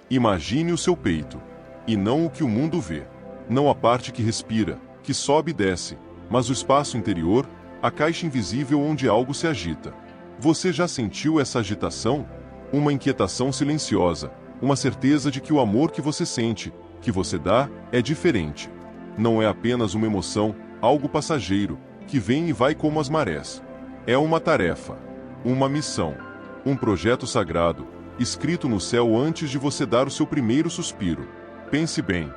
Imagine o seu peito, e não o que o mundo vê. Não a parte que respira, que sobe e desce, mas o espaço interior, a caixa invisível onde algo se agita. Você já sentiu essa agitação? Uma inquietação silenciosa, uma certeza de que o amor que você sente, que você dá, é diferente. Não é apenas uma emoção, algo passageiro, que vem e vai como as marés. É uma tarefa, uma missão, um projeto sagrado, escrito no céu antes de você dar o seu primeiro suspiro. Pense bem,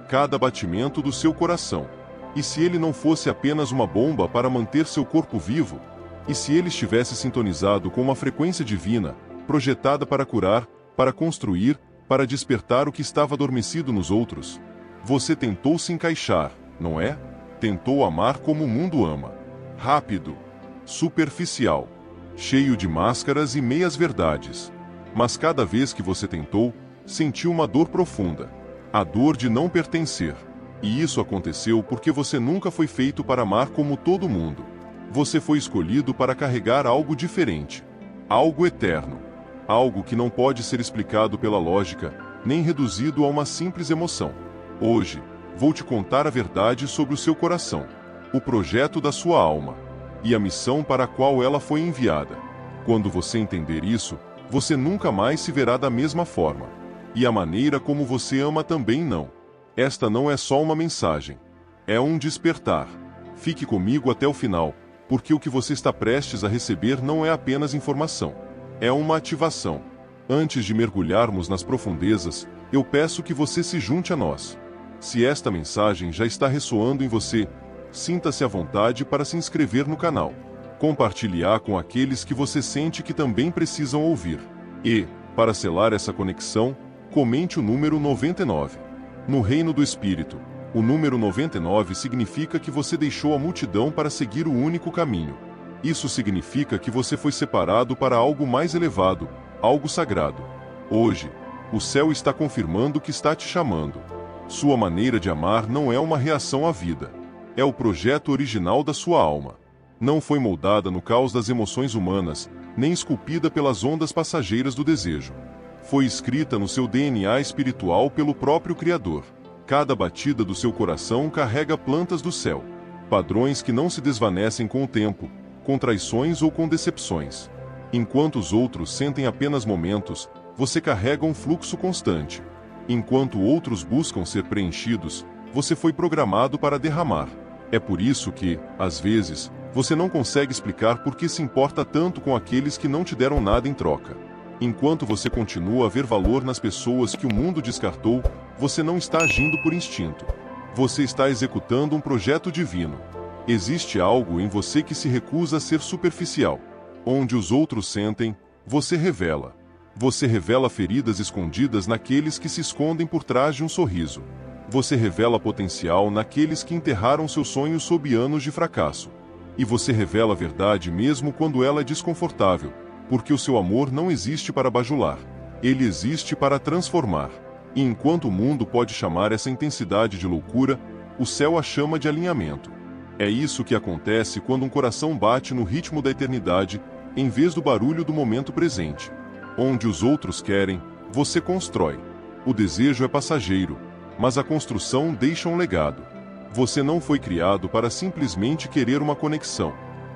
cada batimento do seu coração. E se ele não fosse apenas uma bomba para manter seu corpo vivo? E se ele estivesse sintonizado com uma frequência divina, projetada para curar, para construir, para despertar o que estava adormecido nos outros? Você tentou se encaixar, não é? Tentou amar como o mundo ama. Rápido, superficial, cheio de máscaras e meias-verdades. Mas cada vez que você tentou, sentiu uma dor profunda. A dor de não pertencer. E isso aconteceu porque você nunca foi feito para amar como todo mundo. Você foi escolhido para carregar algo diferente. Algo eterno. Algo que não pode ser explicado pela lógica, nem reduzido a uma simples emoção. Hoje, vou te contar a verdade sobre o seu coração, o projeto da sua alma, e a missão para a qual ela foi enviada. Quando você entender isso, você nunca mais se verá da mesma forma. E a maneira como você ama também não. Esta não é só uma mensagem. É um despertar. Fique comigo até o final, porque o que você está prestes a receber não é apenas informação. É uma ativação. Antes de mergulharmos nas profundezas, eu peço que você se junte a nós. Se esta mensagem já está ressoando em você, sinta-se à vontade para se inscrever no canal. Compartilhar com aqueles que você sente que também precisam ouvir. E, para selar essa conexão, comente o número 99. No reino do Espírito, o número 99 significa que você deixou a multidão para seguir o único caminho. Isso significa que você foi separado para algo mais elevado, algo sagrado. Hoje, o céu está confirmando que está te chamando. Sua maneira de amar não é uma reação à vida. É o projeto original da sua alma. Não foi moldada no caos das emoções humanas, nem esculpida pelas ondas passageiras do desejo. Foi escrita no seu DNA espiritual pelo próprio Criador. Cada batida do seu coração carrega plantas do céu. Padrões que não se desvanecem com o tempo, com traições ou com decepções. Enquanto os outros sentem apenas momentos, você carrega um fluxo constante. Enquanto outros buscam ser preenchidos, você foi programado para derramar. É por isso que, às vezes, você não consegue explicar por que se importa tanto com aqueles que não te deram nada em troca. Enquanto você continua a ver valor nas pessoas que o mundo descartou, você não está agindo por instinto. Você está executando um projeto divino. Existe algo em você que se recusa a ser superficial. Onde os outros sentem, você revela. Você revela feridas escondidas naqueles que se escondem por trás de um sorriso. Você revela potencial naqueles que enterraram seus sonhos sob anos de fracasso. E você revela a verdade mesmo quando ela é desconfortável, porque o seu amor não existe para bajular. Ele existe para transformar. E enquanto o mundo pode chamar essa intensidade de loucura, o céu a chama de alinhamento. É isso que acontece quando um coração bate no ritmo da eternidade, em vez do barulho do momento presente. Onde os outros querem, você constrói. O desejo é passageiro, mas a construção deixa um legado. Você não foi criado para simplesmente querer uma conexão.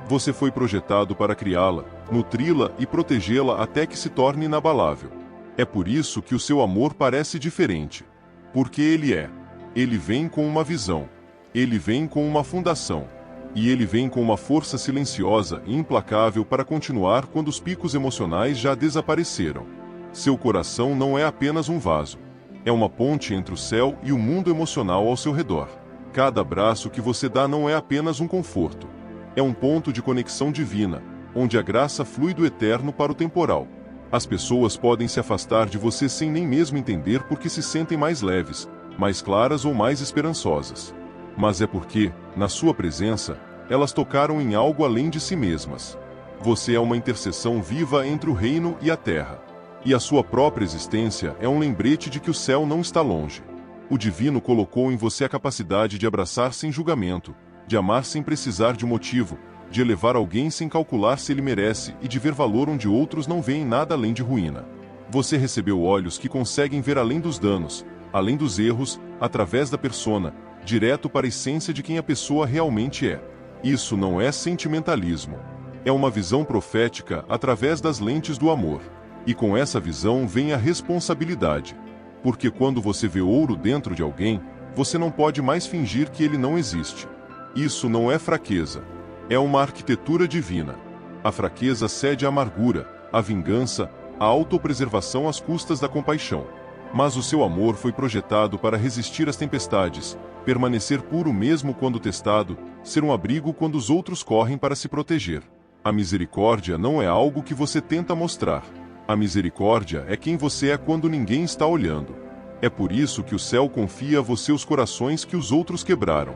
Você foi projetado para criá-la, nutri-la e protegê-la até que se torne inabalável. É por isso que o seu amor parece diferente. Porque ele é. Ele vem com uma visão. Ele vem com uma fundação. E ele vem com uma força silenciosa e implacável para continuar quando os picos emocionais já desapareceram. Seu coração não é apenas um vaso. É uma ponte entre o céu e o mundo emocional ao seu redor. Cada abraço que você dá não é apenas um conforto. É um ponto de conexão divina, onde a graça flui do eterno para o temporal. As pessoas podem se afastar de você sem nem mesmo entender porque se sentem mais leves, mais claras ou mais esperançosas. Mas é porque, na sua presença, elas tocaram em algo além de si mesmas. Você é uma interseção viva entre o reino e a terra. E a sua própria existência é um lembrete de que o céu não está longe. O divino colocou em você a capacidade de abraçar sem julgamento, de amar sem precisar de motivo, de elevar alguém sem calcular se ele merece e de ver valor onde outros não veem nada além de ruína. Você recebeu olhos que conseguem ver além dos danos, além dos erros, através da persona, direto para a essência de quem a pessoa realmente é. Isso não é sentimentalismo. É uma visão profética através das lentes do amor. E com essa visão vem a responsabilidade. Porque quando você vê ouro dentro de alguém, você não pode mais fingir que ele não existe. Isso não é fraqueza. É uma arquitetura divina. A fraqueza cede à amargura, à vingança, à autopreservação às custas da compaixão. Mas o seu amor foi projetado para resistir às tempestades, permanecer puro mesmo quando testado, ser um abrigo quando os outros correm para se proteger. A misericórdia não é algo que você tenta mostrar. A misericórdia é quem você é quando ninguém está olhando. É por isso que o céu confia a você os corações que os outros quebraram.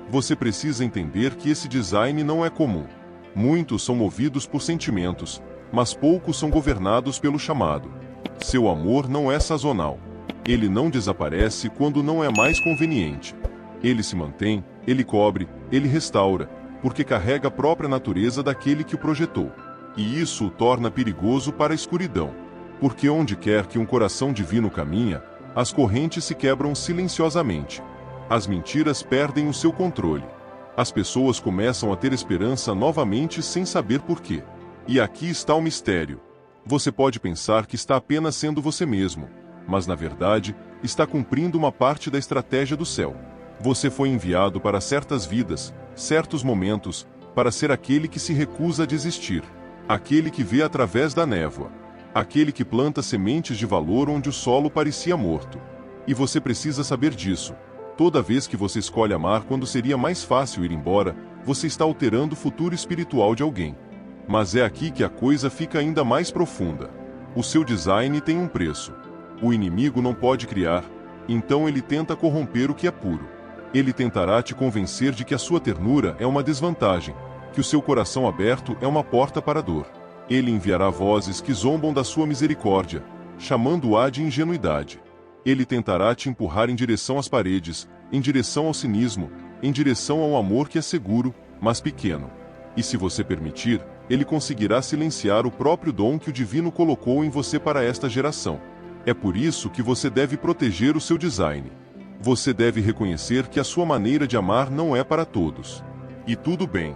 Você precisa entender que esse design não é comum. Muitos são movidos por sentimentos, mas poucos são governados pelo chamado. Seu amor não é sazonal. Ele não desaparece quando não é mais conveniente. Ele se mantém, ele cobre, ele restaura, porque carrega a própria natureza daquele que o projetou. E isso o torna perigoso para a escuridão. Porque onde quer que um coração divino caminha, as correntes se quebram silenciosamente. As mentiras perdem o seu controle. As pessoas começam a ter esperança novamente sem saber por quê. E aqui está o mistério. Você pode pensar que está apenas sendo você mesmo, mas na verdade, está cumprindo uma parte da estratégia do céu. Você foi enviado para certas vidas, certos momentos, para ser aquele que se recusa a desistir. Aquele que vê através da névoa. Aquele que planta sementes de valor onde o solo parecia morto. E você precisa saber disso. Toda vez que você escolhe amar quando seria mais fácil ir embora, você está alterando o futuro espiritual de alguém. Mas é aqui que a coisa fica ainda mais profunda. O seu design tem um preço. O inimigo não pode criar, então ele tenta corromper o que é puro. Ele tentará te convencer de que a sua ternura é uma desvantagem, que o seu coração aberto é uma porta para a dor. Ele enviará vozes que zombam da sua misericórdia, chamando-a de ingenuidade. Ele tentará te empurrar em direção às paredes, em direção ao cinismo, em direção ao amor que é seguro, mas pequeno. E se você permitir, ele conseguirá silenciar o próprio dom que o divino colocou em você para esta geração. É por isso que você deve proteger o seu design. Você deve reconhecer que a sua maneira de amar não é para todos. E tudo bem.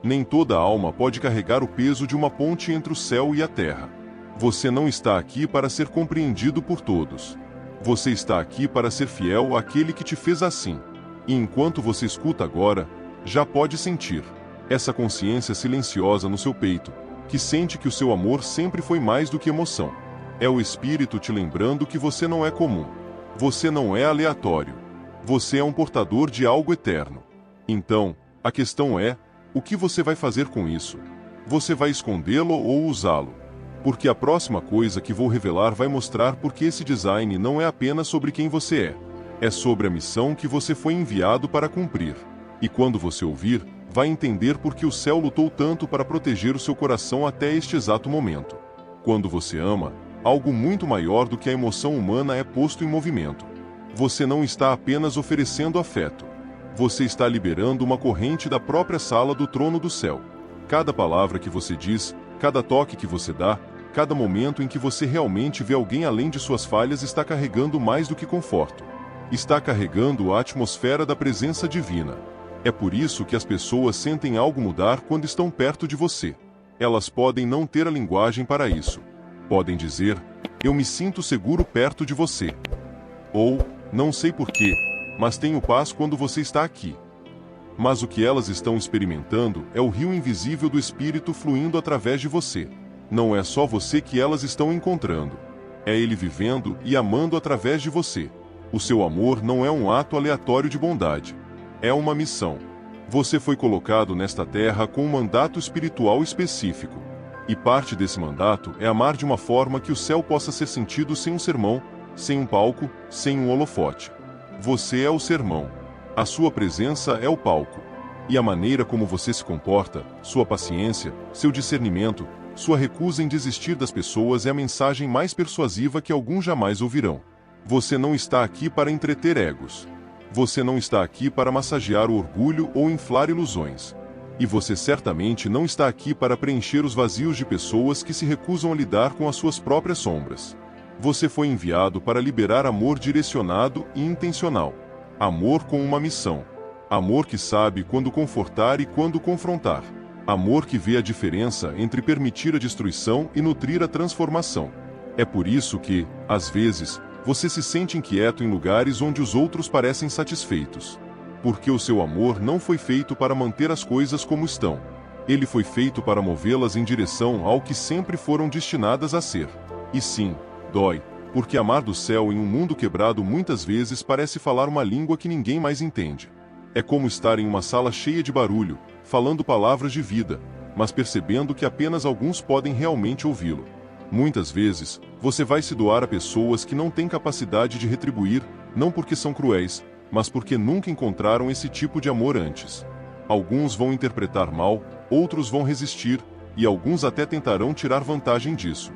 Nem toda alma pode carregar o peso de uma ponte entre o céu e a terra. Você não está aqui para ser compreendido por todos. Você está aqui para ser fiel àquele que te fez assim. E enquanto você escuta agora, já pode sentir essa consciência silenciosa no seu peito, que sente que o seu amor sempre foi mais do que emoção. É o Espírito te lembrando que você não é comum. Você não é aleatório. Você é um portador de algo eterno. Então, a questão é, o que você vai fazer com isso? Você vai escondê-lo ou usá-lo? Porque a próxima coisa que vou revelar vai mostrar porque esse design não é apenas sobre quem você é sobre a missão que você foi enviado para cumprir. E quando você ouvir, vai entender por que o céu lutou tanto para proteger o seu coração até este exato momento. Quando você ama, algo muito maior do que a emoção humana é posto em movimento. Você não está apenas oferecendo afeto. Você está liberando uma corrente da própria sala do trono do céu. Cada palavra que você diz, cada toque que você dá, cada momento em que você realmente vê alguém além de suas falhas está carregando mais do que conforto. Está carregando a atmosfera da presença divina. É por isso que as pessoas sentem algo mudar quando estão perto de você. Elas podem não ter a linguagem para isso. Podem dizer, eu me sinto seguro perto de você. Ou, não sei porquê, mas tenho paz quando você está aqui. Mas o que elas estão experimentando é o rio invisível do Espírito fluindo através de você. Não é só você que elas estão encontrando. É Ele vivendo e amando através de você. O seu amor não é um ato aleatório de bondade. É uma missão. Você foi colocado nesta terra com um mandato espiritual específico. E parte desse mandato é amar de uma forma que o céu possa ser sentido sem um sermão, sem um palco, sem um holofote. Você é o sermão. A sua presença é o palco. E a maneira como você se comporta, sua paciência, seu discernimento, sua recusa em desistir das pessoas é a mensagem mais persuasiva que alguns jamais ouvirão. Você não está aqui para entreter egos. Você não está aqui para massagear o orgulho ou inflar ilusões. E você certamente não está aqui para preencher os vazios de pessoas que se recusam a lidar com as suas próprias sombras. Você foi enviado para liberar amor direcionado e intencional. Amor com uma missão. Amor que sabe quando confortar e quando confrontar. Amor que vê a diferença entre permitir a destruição e nutrir a transformação. É por isso que, às vezes, você se sente inquieto em lugares onde os outros parecem satisfeitos. Porque o seu amor não foi feito para manter as coisas como estão. Ele foi feito para movê-las em direção ao que sempre foram destinadas a ser. E sim, dói, porque amar do céu em um mundo quebrado muitas vezes parece falar uma língua que ninguém mais entende. É como estar em uma sala cheia de barulho, falando palavras de vida, mas percebendo que apenas alguns podem realmente ouvi-lo. Muitas vezes, você vai se doar a pessoas que não têm capacidade de retribuir, não porque são cruéis, mas porque nunca encontraram esse tipo de amor antes. Alguns vão interpretar mal, outros vão resistir, e alguns até tentarão tirar vantagem disso.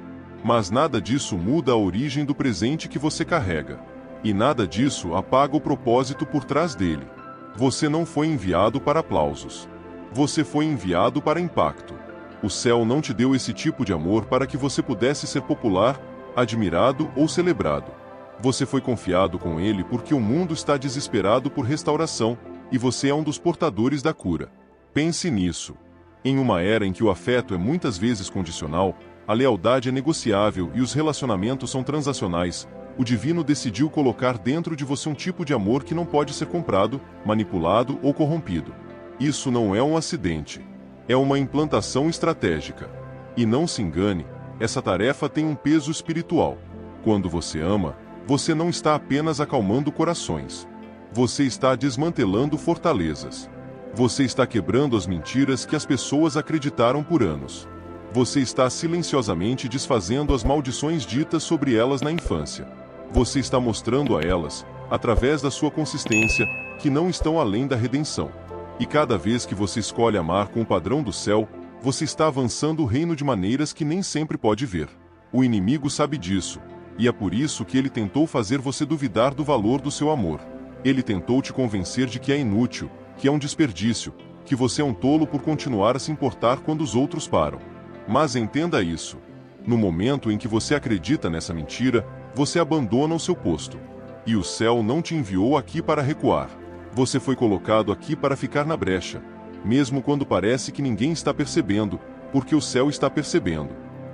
Mas nada disso muda a origem do presente que você carrega. E nada disso apaga o propósito por trás dele. Você não foi enviado para aplausos. Você foi enviado para impacto. O céu não te deu esse tipo de amor para que você pudesse ser popular, admirado ou celebrado. Você foi confiado com ele porque o mundo está desesperado por restauração, e você é um dos portadores da cura. Pense nisso. Em uma era em que o afeto é muitas vezes condicional, a lealdade é negociável e os relacionamentos são transacionais, o divino decidiu colocar dentro de você um tipo de amor que não pode ser comprado, manipulado ou corrompido. Isso não é um acidente. É uma implantação estratégica. E não se engane, essa tarefa tem um peso espiritual. Quando você ama, você não está apenas acalmando corações. Você está desmantelando fortalezas. Você está quebrando as mentiras que as pessoas acreditaram por anos. Você está silenciosamente desfazendo as maldições ditas sobre elas na infância. Você está mostrando a elas, através da sua consistência, que não estão além da redenção. E cada vez que você escolhe amar com o padrão do céu, você está avançando o reino de maneiras que nem sempre pode ver. O inimigo sabe disso, e é por isso que ele tentou fazer você duvidar do valor do seu amor. Ele tentou te convencer de que é inútil, que é um desperdício, que você é um tolo por continuar a se importar quando os outros param. Mas entenda isso. No momento em que você acredita nessa mentira, você abandona o seu posto. E o céu não te enviou aqui para recuar. Você foi colocado aqui para ficar na brecha, mesmo quando parece que ninguém está percebendo, porque o céu está percebendo.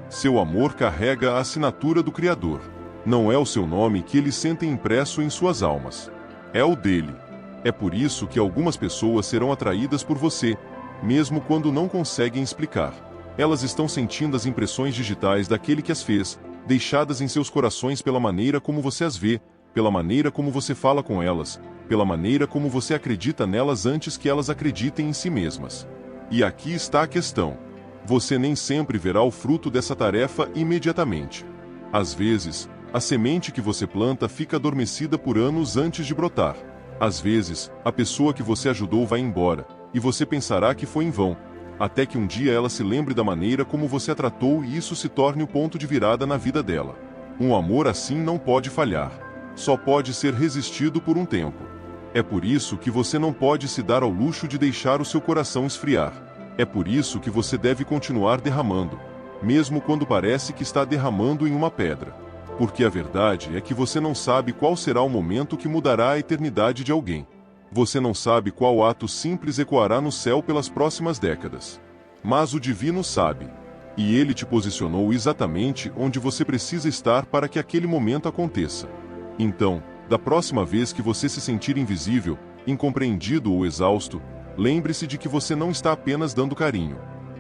Seu amor carrega a assinatura do Criador. Não é o seu nome que eles sentem impresso em suas almas. É o dele. É por isso que algumas pessoas serão atraídas por você, mesmo quando não conseguem explicar. Elas estão sentindo as impressões digitais daquele que as fez, deixadas em seus corações pela maneira como você as vê, pela maneira como você fala com elas, pela maneira como você acredita nelas antes que elas acreditem em si mesmas. E aqui está a questão. Você nem sempre verá o fruto dessa tarefa imediatamente. Às vezes, a semente que você planta fica adormecida por anos antes de brotar. Às vezes, a pessoa que você ajudou vai embora, e você pensará que foi em vão, até que um dia ela se lembre da maneira como você a tratou e isso se torne o ponto de virada na vida dela. Um amor assim não pode falhar. Só pode ser resistido por um tempo. É por isso que você não pode se dar ao luxo de deixar o seu coração esfriar. É por isso que você deve continuar derramando, mesmo quando parece que está derramando em uma pedra. Porque a verdade é que você não sabe qual será o momento que mudará a eternidade de alguém. Você não sabe qual ato simples ecoará no céu pelas próximas décadas. Mas o divino sabe. E ele te posicionou exatamente onde você precisa estar para que aquele momento aconteça. Então, da próxima vez que você se sentir invisível, incompreendido ou exausto, lembre-se de que você não está apenas dando carinho.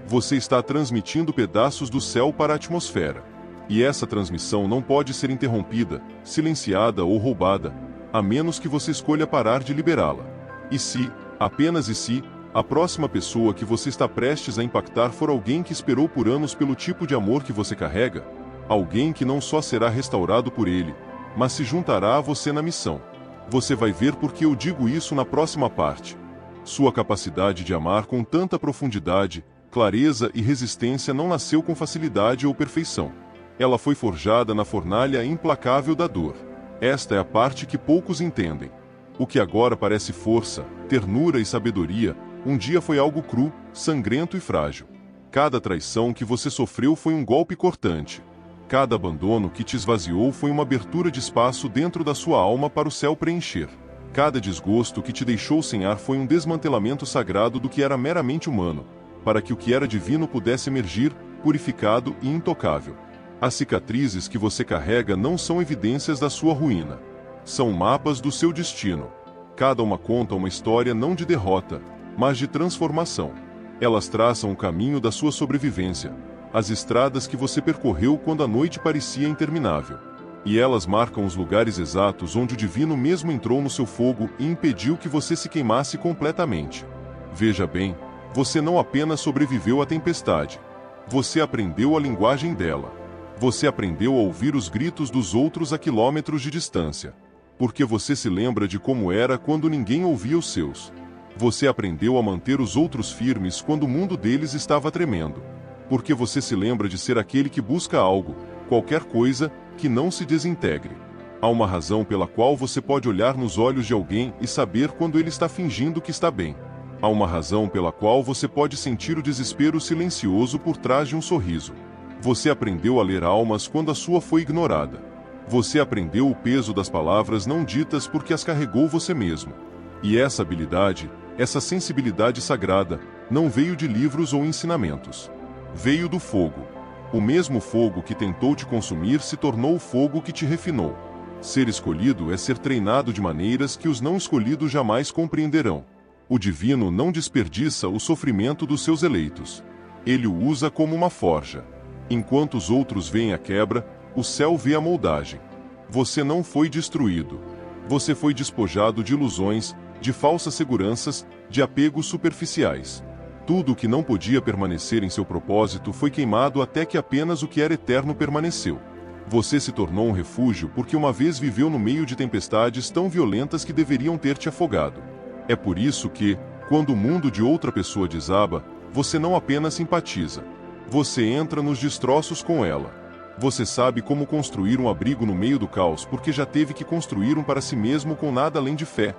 Você está transmitindo pedaços do céu para a atmosfera. E essa transmissão não pode ser interrompida, silenciada ou roubada, a menos que você escolha parar de liberá-la. E se, apenas e se, a próxima pessoa que você está prestes a impactar for alguém que esperou por anos pelo tipo de amor que você carrega, alguém que não só será restaurado por ele, mas se juntará a você na missão. Você vai ver porque eu digo isso na próxima parte. Sua capacidade de amar com tanta profundidade, clareza e resistência não nasceu com facilidade ou perfeição. Ela foi forjada na fornalha implacável da dor. Esta é a parte que poucos entendem. O que agora parece força, ternura e sabedoria, um dia foi algo cru, sangrento e frágil. Cada traição que você sofreu foi um golpe cortante. Cada abandono que te esvaziou foi uma abertura de espaço dentro da sua alma para o céu preencher. Cada desgosto que te deixou sem ar foi um desmantelamento sagrado do que era meramente humano, para que o que era divino pudesse emergir, purificado e intocável. As cicatrizes que você carrega não são evidências da sua ruína. São mapas do seu destino. Cada uma conta uma história não de derrota, mas de transformação. Elas traçam o caminho da sua sobrevivência, as estradas que você percorreu quando a noite parecia interminável. E elas marcam os lugares exatos onde o divino mesmo entrou no seu fogo e impediu que você se queimasse completamente. Veja bem, você não apenas sobreviveu à tempestade. Você aprendeu a linguagem dela. Você aprendeu a ouvir os gritos dos outros a quilômetros de distância. Porque você se lembra de como era quando ninguém ouvia os seus. Você aprendeu a manter os outros firmes quando o mundo deles estava tremendo. Porque você se lembra de ser aquele que busca algo, qualquer coisa, que não se desintegre. Há uma razão pela qual você pode olhar nos olhos de alguém e saber quando ele está fingindo que está bem. Há uma razão pela qual você pode sentir o desespero silencioso por trás de um sorriso. Você aprendeu a ler almas quando a sua foi ignorada. Você aprendeu o peso das palavras não ditas porque as carregou você mesmo. E essa habilidade, essa sensibilidade sagrada, não veio de livros ou ensinamentos. Veio do fogo. O mesmo fogo que tentou te consumir se tornou o fogo que te refinou. Ser escolhido é ser treinado de maneiras que os não escolhidos jamais compreenderão. O divino não desperdiça o sofrimento dos seus eleitos. Ele o usa como uma forja. Enquanto os outros veem a quebra, o céu vê a moldagem. Você não foi destruído. Você foi despojado de ilusões, de falsas seguranças, de apegos superficiais. Tudo o que não podia permanecer em seu propósito foi queimado até que apenas o que era eterno permaneceu. Você se tornou um refúgio porque uma vez viveu no meio de tempestades tão violentas que deveriam ter te afogado. É por isso que, quando o mundo de outra pessoa desaba, você não apenas simpatiza. Você entra nos destroços com ela. Você sabe como construir um abrigo no meio do caos porque já teve que construir um para si mesmo com nada além de fé,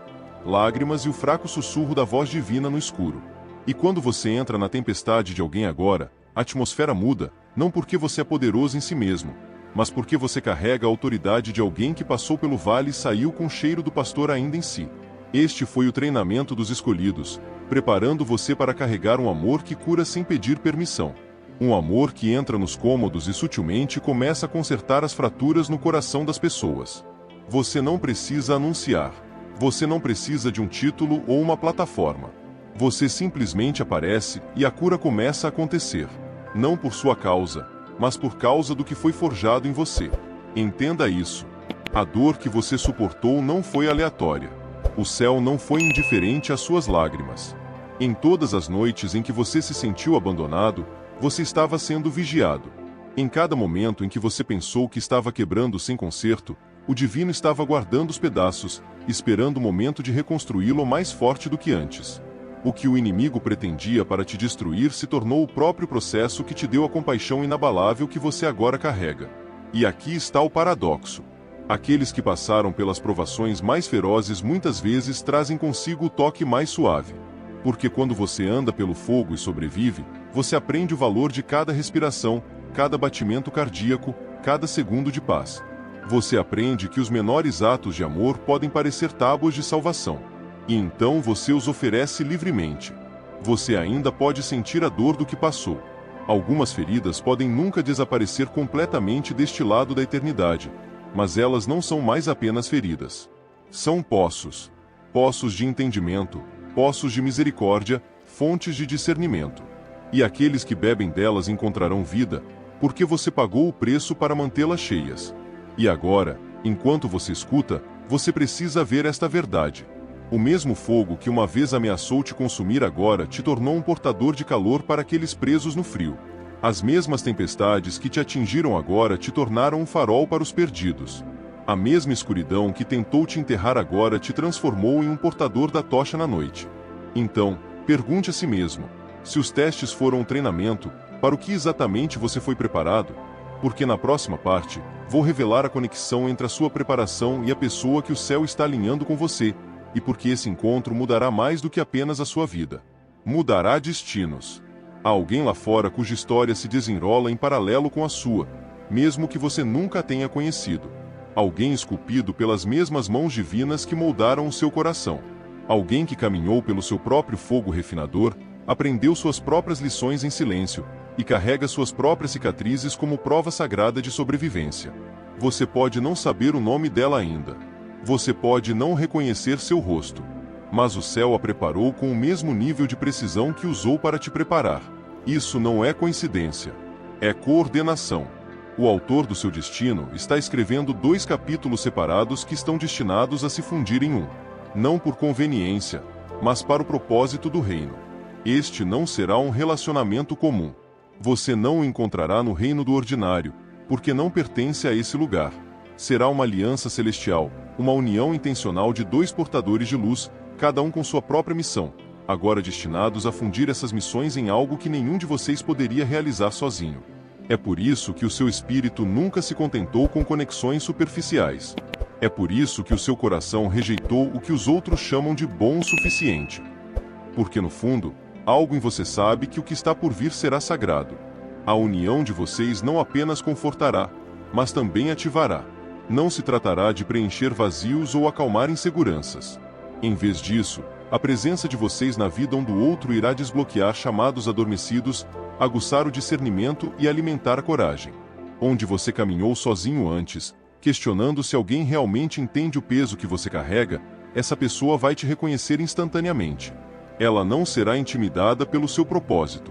lágrimas e o fraco sussurro da voz divina no escuro. E quando você entra na tempestade de alguém agora, a atmosfera muda, não porque você é poderoso em si mesmo, mas porque você carrega a autoridade de alguém que passou pelo vale e saiu com o cheiro do pastor ainda em si. Este foi o treinamento dos escolhidos, preparando você para carregar um amor que cura sem pedir permissão. Um amor que entra nos cômodos e sutilmente começa a consertar as fraturas no coração das pessoas. Você não precisa anunciar. Você não precisa de um título ou uma plataforma. Você simplesmente aparece e a cura começa a acontecer. Não por sua causa, mas por causa do que foi forjado em você. Entenda isso. A dor que você suportou não foi aleatória. O céu não foi indiferente às suas lágrimas. Em todas as noites em que você se sentiu abandonado, você estava sendo vigiado. Em cada momento em que você pensou que estava quebrando sem conserto, o divino estava guardando os pedaços, esperando o momento de reconstruí-lo mais forte do que antes. O que o inimigo pretendia para te destruir se tornou o próprio processo que te deu a compaixão inabalável que você agora carrega. E aqui está o paradoxo. Aqueles que passaram pelas provações mais ferozes muitas vezes trazem consigo o toque mais suave. Porque quando você anda pelo fogo e sobrevive, você aprende o valor de cada respiração, cada batimento cardíaco, cada segundo de paz. Você aprende que os menores atos de amor podem parecer tábuas de salvação. E então você os oferece livremente. Você ainda pode sentir a dor do que passou. Algumas feridas podem nunca desaparecer completamente deste lado da eternidade, mas elas não são mais apenas feridas. São poços. Poços de entendimento, poços de misericórdia, fontes de discernimento. E aqueles que bebem delas encontrarão vida, porque você pagou o preço para mantê-las cheias. E agora, enquanto você escuta, você precisa ver esta verdade. O mesmo fogo que uma vez ameaçou te consumir agora te tornou um portador de calor para aqueles presos no frio. As mesmas tempestades que te atingiram agora te tornaram um farol para os perdidos. A mesma escuridão que tentou te enterrar agora te transformou em um portador da tocha na noite. Então, pergunte a si mesmo, se os testes foram um treinamento, para o que exatamente você foi preparado? Porque na próxima parte, vou revelar a conexão entre a sua preparação e a pessoa que o céu está alinhando com você, e porque esse encontro mudará mais do que apenas a sua vida. Mudará destinos. Há alguém lá fora cuja história se desenrola em paralelo com a sua, mesmo que você nunca a tenha conhecido. Alguém esculpido pelas mesmas mãos divinas que moldaram o seu coração. Alguém que caminhou pelo seu próprio fogo refinador, aprendeu suas próprias lições em silêncio, e carrega suas próprias cicatrizes como prova sagrada de sobrevivência. Você pode não saber o nome dela ainda. Você pode não reconhecer seu rosto. Mas o céu a preparou com o mesmo nível de precisão que usou para te preparar. Isso não é coincidência. É coordenação. O autor do seu destino está escrevendo 2 capítulos separados que estão destinados a se fundir em um. Não por conveniência, mas para o propósito do reino. Este não será um relacionamento comum. Você não o encontrará no reino do ordinário, porque não pertence a esse lugar. Será uma aliança celestial, uma união intencional de 2 portadores de luz, cada um com sua própria missão, agora destinados a fundir essas missões em algo que nenhum de vocês poderia realizar sozinho. É por isso que o seu espírito nunca se contentou com conexões superficiais. É por isso que o seu coração rejeitou o que os outros chamam de bom o suficiente. Porque no fundo, algo em você sabe que o que está por vir será sagrado. A união de vocês não apenas confortará, mas também ativará. Não se tratará de preencher vazios ou acalmar inseguranças. Em vez disso, a presença de vocês na vida um do outro irá desbloquear chamados adormecidos, aguçar o discernimento e alimentar a coragem. Onde você caminhou sozinho antes, questionando se alguém realmente entende o peso que você carrega, essa pessoa vai te reconhecer instantaneamente. Ela não será intimidada pelo seu propósito.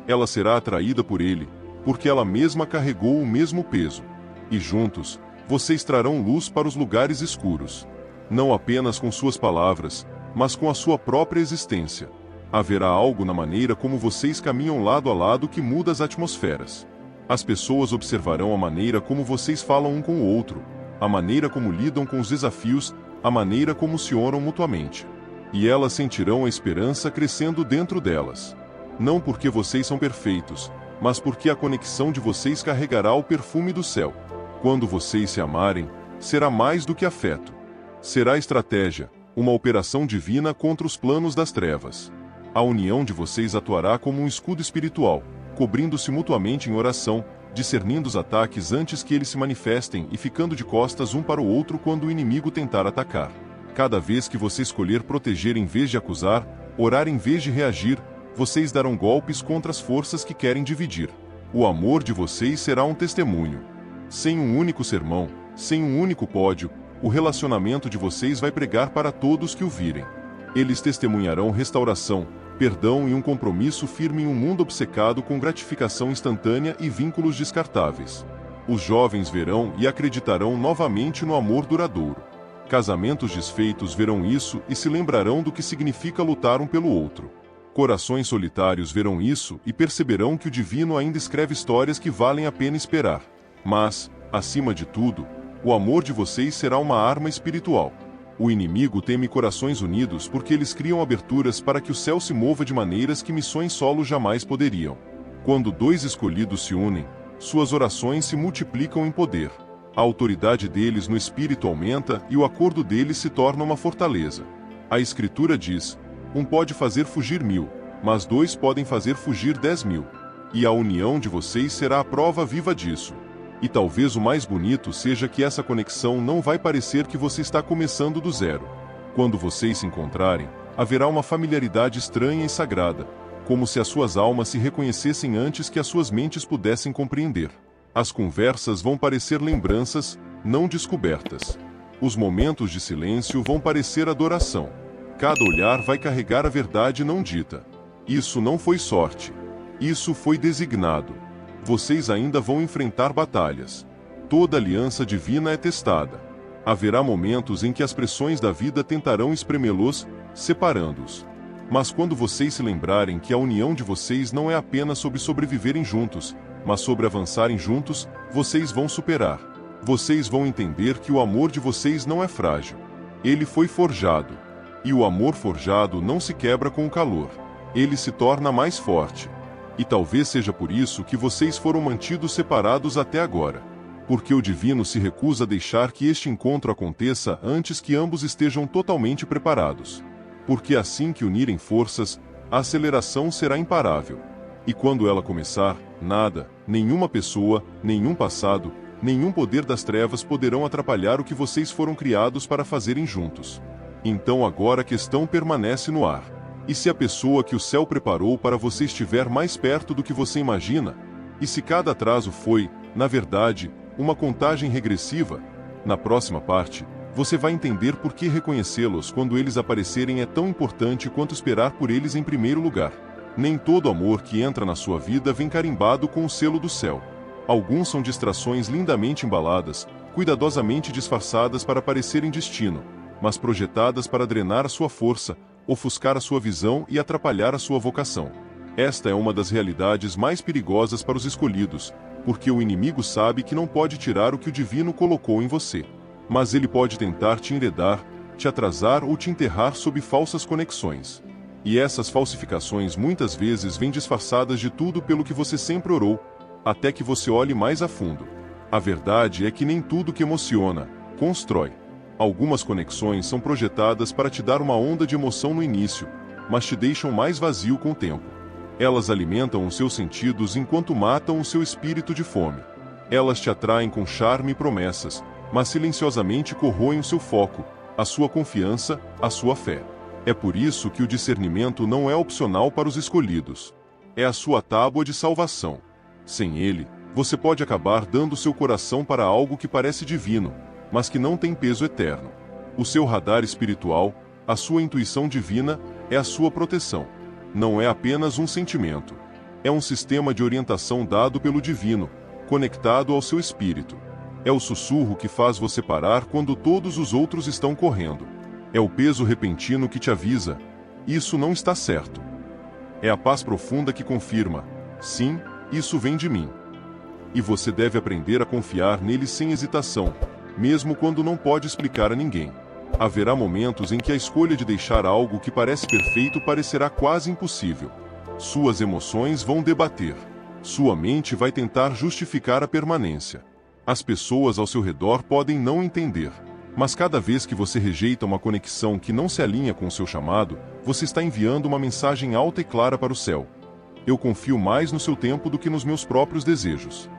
Ela será atraída por ele, porque ela mesma carregou o mesmo peso. E juntos, vocês trarão luz para os lugares escuros. Não apenas com suas palavras, mas com a sua própria existência. Haverá algo na maneira como vocês caminham lado a lado que muda as atmosferas. As pessoas observarão a maneira como vocês falam um com o outro, a maneira como lidam com os desafios, a maneira como se honram mutuamente. E elas sentirão a esperança crescendo dentro delas. Não porque vocês são perfeitos, mas porque a conexão de vocês carregará o perfume do céu. Quando vocês se amarem, será mais do que afeto. Será estratégia, uma operação divina contra os planos das trevas. A união de vocês atuará como um escudo espiritual, cobrindo-se mutuamente em oração, discernindo os ataques antes que eles se manifestem e ficando de costas um para o outro quando o inimigo tentar atacar. Cada vez que você escolher proteger em vez de acusar, orar em vez de reagir, vocês darão golpes contra as forças que querem dividir. O amor de vocês será um testemunho. Sem um único sermão, sem um único pódio, o relacionamento de vocês vai pregar para todos que o virem. Eles testemunharão restauração, perdão e um compromisso firme em um mundo obcecado com gratificação instantânea e vínculos descartáveis. Os jovens verão e acreditarão novamente no amor duradouro. Casamentos desfeitos verão isso e se lembrarão do que significa lutar um pelo outro. Corações solitários verão isso e perceberão que o divino ainda escreve histórias que valem a pena esperar. Mas, acima de tudo, o amor de vocês será uma arma espiritual. O inimigo teme corações unidos porque eles criam aberturas para que o céu se mova de maneiras que missões solo jamais poderiam. Quando 2 escolhidos se unem, suas orações se multiplicam em poder. A autoridade deles no espírito aumenta e o acordo deles se torna uma fortaleza. A Escritura diz: um pode fazer fugir 1000, mas 2 podem fazer fugir 10.000. E a união de vocês será a prova viva disso. E talvez o mais bonito seja que essa conexão não vai parecer que você está começando do zero. Quando vocês se encontrarem, haverá uma familiaridade estranha e sagrada, como se as suas almas se reconhecessem antes que as suas mentes pudessem compreender. As conversas vão parecer lembranças, não descobertas. Os momentos de silêncio vão parecer adoração. Cada olhar vai carregar a verdade não dita. Isso não foi sorte. Isso foi designado. Vocês ainda vão enfrentar batalhas. Toda aliança divina é testada. Haverá momentos em que as pressões da vida tentarão espremê-los, separando-os. Mas quando vocês se lembrarem que a união de vocês não é apenas sobre sobreviverem juntos, mas sobre avançarem juntos, vocês vão superar. Vocês vão entender que o amor de vocês não é frágil. Ele foi forjado. E o amor forjado não se quebra com o calor. Ele se torna mais forte. E talvez seja por isso que vocês foram mantidos separados até agora. Porque o divino se recusa a deixar que este encontro aconteça antes que ambos estejam totalmente preparados. Porque assim que unirem forças, a aceleração será imparável. E quando ela começar, nada, nenhuma pessoa, nenhum passado, nenhum poder das trevas poderão atrapalhar o que vocês foram criados para fazerem juntos. Então agora a questão permanece no ar. E se a pessoa que o céu preparou para você estiver mais perto do que você imagina? E se cada atraso foi, na verdade, uma contagem regressiva? Na próxima parte, você vai entender por que reconhecê-los quando eles aparecerem é tão importante quanto esperar por eles em primeiro lugar. Nem todo amor que entra na sua vida vem carimbado com o selo do céu. Alguns são distrações lindamente embaladas, cuidadosamente disfarçadas para parecerem destino, mas projetadas para drenar a sua força, ofuscar a sua visão e atrapalhar a sua vocação. Esta é uma das realidades mais perigosas para os escolhidos, porque o inimigo sabe que não pode tirar o que o divino colocou em você. Mas ele pode tentar te enredar, te atrasar ou te enterrar sob falsas conexões. E essas falsificações muitas vezes vêm disfarçadas de tudo pelo que você sempre orou, até que você olhe mais a fundo. A verdade é que nem tudo que emociona, constrói. Algumas conexões são projetadas para te dar uma onda de emoção no início, mas te deixam mais vazio com o tempo. Elas alimentam os seus sentidos enquanto matam o seu espírito de fome. Elas te atraem com charme e promessas, mas silenciosamente corroem o seu foco, a sua confiança, a sua fé. É por isso que o discernimento não é opcional para os escolhidos. É a sua tábua de salvação. Sem ele, você pode acabar dando seu coração para algo que parece divino, mas que não tem peso eterno. O seu radar espiritual, a sua intuição divina, é a sua proteção. Não é apenas um sentimento. É um sistema de orientação dado pelo divino, conectado ao seu espírito. É o sussurro que faz você parar quando todos os outros estão correndo. É o peso repentino que te avisa: isso não está certo. É a paz profunda que confirma: sim, isso vem de mim. E você deve aprender a confiar nele sem hesitação, mesmo quando não pode explicar a ninguém. Haverá momentos em que a escolha de deixar algo que parece perfeito parecerá quase impossível. Suas emoções vão debater. Sua mente vai tentar justificar a permanência. As pessoas ao seu redor podem não entender. Mas cada vez que você rejeita uma conexão que não se alinha com o seu chamado, você está enviando uma mensagem alta e clara para o céu: eu confio mais no seu tempo do que nos meus próprios desejos.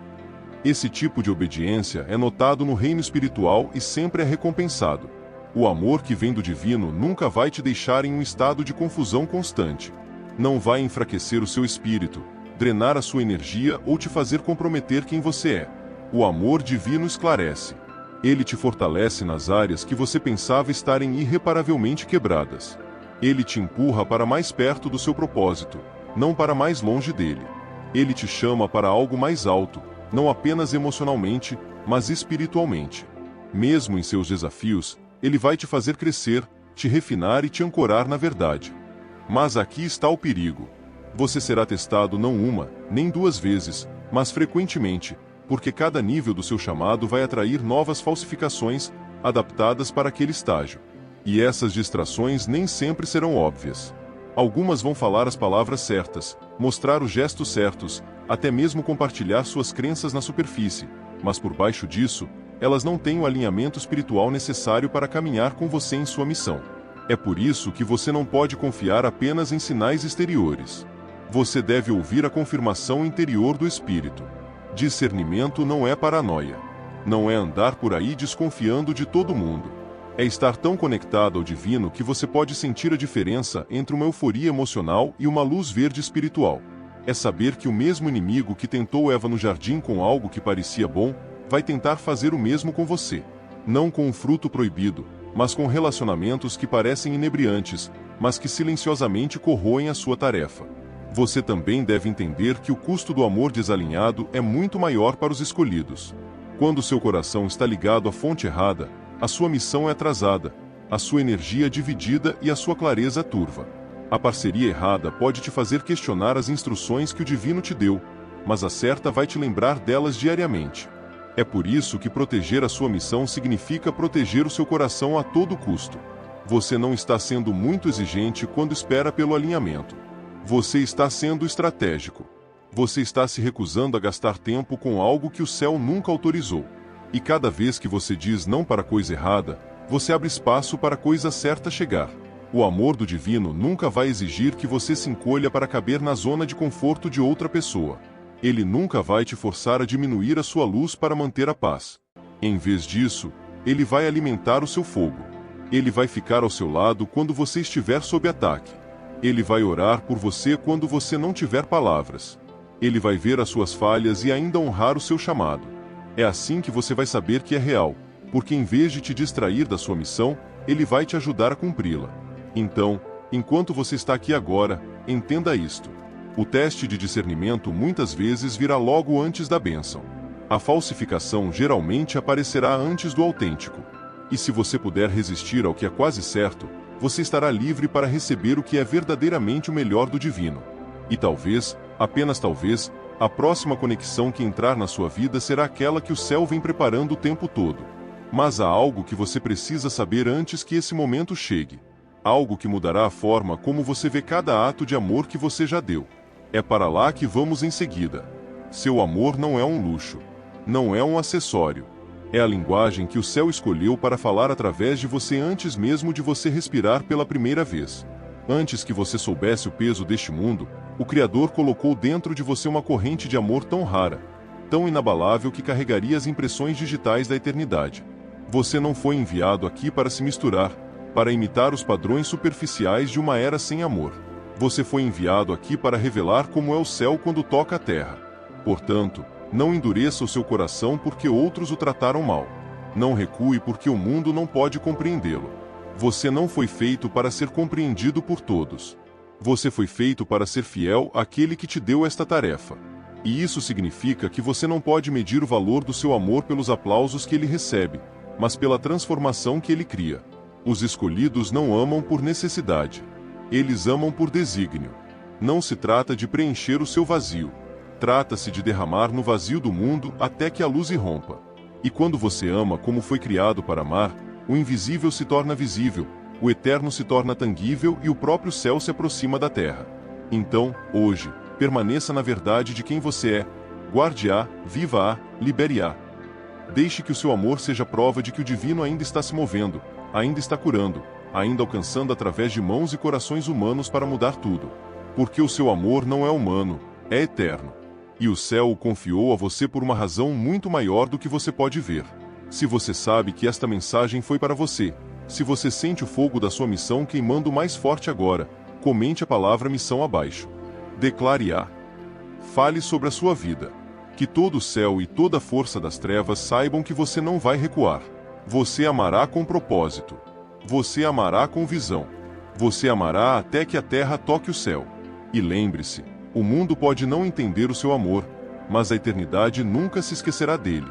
Esse tipo de obediência é notado no reino espiritual e sempre é recompensado. O amor que vem do divino nunca vai te deixar em um estado de confusão constante. Não vai enfraquecer o seu espírito, drenar a sua energia ou te fazer comprometer quem você é. O amor divino esclarece. Ele te fortalece nas áreas que você pensava estarem irreparavelmente quebradas. Ele te empurra para mais perto do seu propósito, não para mais longe dele. Ele te chama para algo mais alto, não apenas emocionalmente, mas espiritualmente. Mesmo em seus desafios, ele vai te fazer crescer, te refinar e te ancorar na verdade. Mas aqui está o perigo. Você será testado não uma, nem duas vezes, mas frequentemente, porque cada nível do seu chamado vai atrair novas falsificações, adaptadas para aquele estágio. E essas distrações nem sempre serão óbvias. Algumas vão falar as palavras certas, mostrar os gestos certos, até mesmo compartilhar suas crenças na superfície, mas por baixo disso, elas não têm o alinhamento espiritual necessário para caminhar com você em sua missão. É por isso que você não pode confiar apenas em sinais exteriores. Você deve ouvir a confirmação interior do Espírito. Discernimento não é paranoia. Não é andar por aí desconfiando de todo mundo. É estar tão conectado ao divino que você pode sentir a diferença entre uma euforia emocional e uma luz verde espiritual. É saber que o mesmo inimigo que tentou Eva no jardim com algo que parecia bom, vai tentar fazer o mesmo com você. Não com um fruto proibido, mas com relacionamentos que parecem inebriantes, mas que silenciosamente corroem a sua tarefa. Você também deve entender que o custo do amor desalinhado é muito maior para os escolhidos. Quando seu coração está ligado à fonte errada, a sua missão é atrasada, a sua energia é dividida e a sua clareza turva. A parceria errada pode te fazer questionar as instruções que o divino te deu, mas a certa vai te lembrar delas diariamente. É por isso que proteger a sua missão significa proteger o seu coração a todo custo. Você não está sendo muito exigente quando espera pelo alinhamento. Você está sendo estratégico. Você está se recusando a gastar tempo com algo que o céu nunca autorizou. E cada vez que você diz não para a coisa errada, você abre espaço para a coisa certa chegar. O amor do divino nunca vai exigir que você se encolha para caber na zona de conforto de outra pessoa. Ele nunca vai te forçar a diminuir a sua luz para manter a paz. Em vez disso, ele vai alimentar o seu fogo. Ele vai ficar ao seu lado quando você estiver sob ataque. Ele vai orar por você quando você não tiver palavras. Ele vai ver as suas falhas e ainda honrar o seu chamado. É assim que você vai saber que é real, porque em vez de te distrair da sua missão, ele vai te ajudar a cumpri-la. Então, enquanto você está aqui agora, entenda isto. O teste de discernimento muitas vezes virá logo antes da bênção. A falsificação geralmente aparecerá antes do autêntico. E se você puder resistir ao que é quase certo, você estará livre para receber o que é verdadeiramente o melhor do divino. E talvez, apenas talvez, a próxima conexão que entrar na sua vida será aquela que o céu vem preparando o tempo todo. Mas há algo que você precisa saber antes que esse momento chegue. Algo que mudará a forma como você vê cada ato de amor que você já deu. É para lá que vamos em seguida. Seu amor não é um luxo. Não é um acessório. É a linguagem que o céu escolheu para falar através de você antes mesmo de você respirar pela primeira vez. Antes que você soubesse o peso deste mundo, o Criador colocou dentro de você uma corrente de amor tão rara, tão inabalável que carregaria as impressões digitais da eternidade. Você não foi enviado aqui para se misturar, para imitar os padrões superficiais de uma era sem amor. Você foi enviado aqui para revelar como é o céu quando toca a terra. Portanto, não endureça o seu coração porque outros o trataram mal. Não recue porque o mundo não pode compreendê-lo. Você não foi feito para ser compreendido por todos. Você foi feito para ser fiel àquele que te deu esta tarefa. E isso significa que você não pode medir o valor do seu amor pelos aplausos que ele recebe, mas pela transformação que ele cria. Os escolhidos não amam por necessidade. Eles amam por desígnio. Não se trata de preencher o seu vazio. Trata-se de derramar no vazio do mundo até que a luz irrompa. E quando você ama como foi criado para amar, o invisível se torna visível, o eterno se torna tangível e o próprio céu se aproxima da terra. Então, hoje, permaneça na verdade de quem você é, guarde-a, viva-a, libere-a. Deixe que o seu amor seja prova de que o divino ainda está se movendo, ainda está curando, ainda alcançando através de mãos e corações humanos para mudar tudo. Porque o seu amor não é humano, é eterno. E o céu o confiou a você por uma razão muito maior do que você pode ver. Se você sabe que esta mensagem foi para você, se você sente o fogo da sua missão queimando mais forte agora, comente a palavra missão abaixo. Declare-a. Fale sobre a sua vida. Que todo o céu e toda a força das trevas saibam que você não vai recuar. Você amará com propósito. Você amará com visão. Você amará até que a terra toque o céu. E lembre-se, o mundo pode não entender o seu amor, mas a eternidade nunca se esquecerá dele.